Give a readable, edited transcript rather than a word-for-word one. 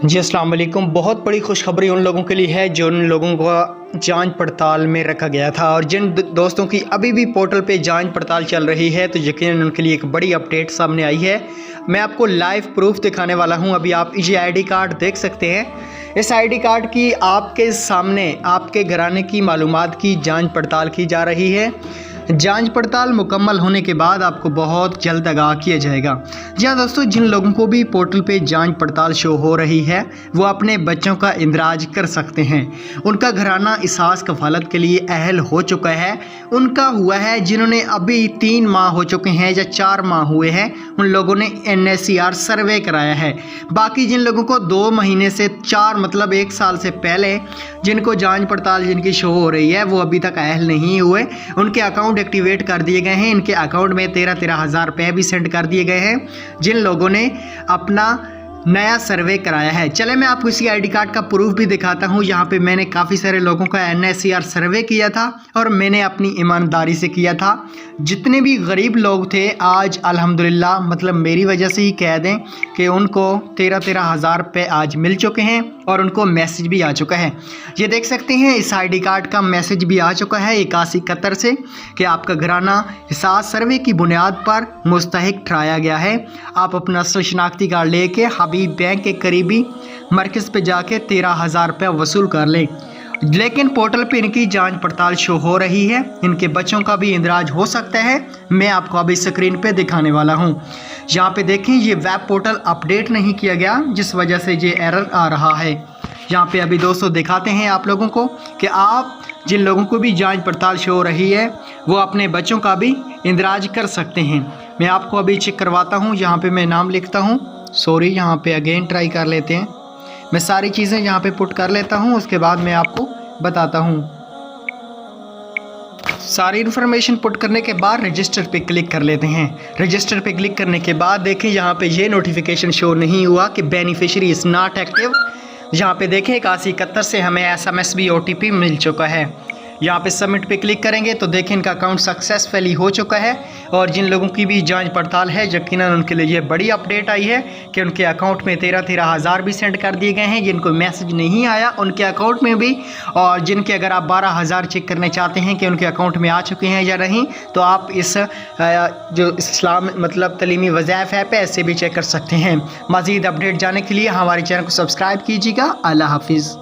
जी अस्सलाम वालेकुम। बहुत बड़ी खुशखबरी उन लोगों के लिए है जो उन लोगों को जांच पड़ताल में रखा गया था और जिन दोस्तों की अभी भी पोर्टल पे जांच पड़ताल चल रही है तो यकीनन उनके लिए एक बड़ी अपडेट सामने आई है। मैं आपको लाइव प्रूफ दिखाने वाला हूं। अभी आप ये आईडी कार्ड देख सकते हैं। इस आईडी कार्ड की आपके सामने आपके घराने की मालूमात की जाँच पड़ताल की जा रही है। जांच पड़ताल मुकम्मल होने के बाद आपको बहुत जल्द आगाह किया जाएगा। जी हाँ दोस्तों, जिन लोगों को भी पोर्टल पे जांच पड़ताल शो हो रही है वो अपने बच्चों का इंदराज कर सकते हैं। उनका घराना इसास कफालत के लिए अहल हो चुका है। उनका हुआ है जिन्होंने अभी 3 माह हो चुके हैं या 4 माह हुए हैं, उन लोगों ने NSCR सर्वे कराया है। बाकी जिन लोगों को 2 महीने से 4 मतलब 1 साल से पहले जिनको जांच पड़ताल जिनकी शो हो रही है वो अभी तक अहल नहीं हुए, उनके अकाउंट एक्टिवेट कर दिए गए हैं। इनके अकाउंट में 13 हज़ार रुपये भी सेंड कर दिए गए हैं जिन लोगों ने अपना नया सर्वे कराया है। चले मैं आपको इसी आईडी कार्ड का प्रूफ भी दिखाता हूं। यहाँ पे मैंने काफ़ी सारे लोगों का NSCR सर्वे किया था और मैंने अपनी ईमानदारी से किया था। जितने भी गरीब लोग थे आज अल्हम्दुलिल्लाह मतलब मेरी वजह से ही कह दें कि उनको 13 हज़ार रुपये आज मिल चुके हैं और उनको मैसेज भी आ चुका है। ये देख सकते हैं इस आईडी कार्ड का मैसेज भी आ चुका है 81 कतर से कि आपका घराना हिसास सर्वे की बुनियाद पर मुस्तहिक ठहराया गया है। आप अपना असल शनाख्ती कार्ड लेके हबीब बैंक के करीबी मरकज़ पे जाके 13 हज़ार रुपये वसूल कर लें। लेकिन पोर्टल पे इनकी जांच पड़ताल शो हो रही है। इनके बच्चों का भी इंदराज हो सकता है। मैं आपको अभी स्क्रीन पे दिखाने वाला हूँ। यहाँ पे देखें ये वेब पोर्टल अपडेट नहीं किया गया जिस वजह से ये एरर आ रहा है। यहाँ पे अभी दोस्तों दिखाते हैं आप लोगों को कि आप जिन लोगों को भी जांच पड़ताल शो हो रही है वो अपने बच्चों का भी इंदराज कर सकते हैं। मैं आपको अभी चेक करवाता हूँ। यहाँ पे मैं नाम लिखता हूँ, सॉरी यहाँ पे अगेन ट्राई कर लेते हैं। मैं सारी चीज़ें यहाँ पे पुट कर लेता हूँ, उसके बाद मैं आपको बताता हूँ। सारी इन्फॉर्मेशन पुट करने के बाद रजिस्टर पे क्लिक कर लेते हैं। रजिस्टर पे क्लिक करने के बाद देखें यहाँ पे ये नोटिफिकेशन शो नहीं हुआ कि बेनिफिशियरी इज़ नॉट एक्टिव। यहाँ पे देखें 81 कतर से हमें SMS भी OTP मिल चुका है। यहाँ पे सबमिट पे क्लिक करेंगे तो देखें इनका अकाउंट सक्सेसफुली हो चुका है। और जिन लोगों की भी जांच पड़ताल है यकीनन उनके लिए ये बड़ी अपडेट आई है कि उनके अकाउंट में 13 हज़ार भी सेंड कर दिए गए हैं। जिनको मैसेज नहीं आया उनके अकाउंट में भी, और जिनके अगर आप 12 हज़ार चेक करने चाहते हैं कि उनके अकाउंट में आ चुके हैं या नहीं तो आप इस जो इस्लाम मतलब तलीमी वज़ाइफ ऐप है ऐसे भी चेक कर सकते हैं। मज़ीद अपडेट जानने के लिए हमारे चैनल को सब्सक्राइब कीजिएगा। अल्लाह हाफिज़।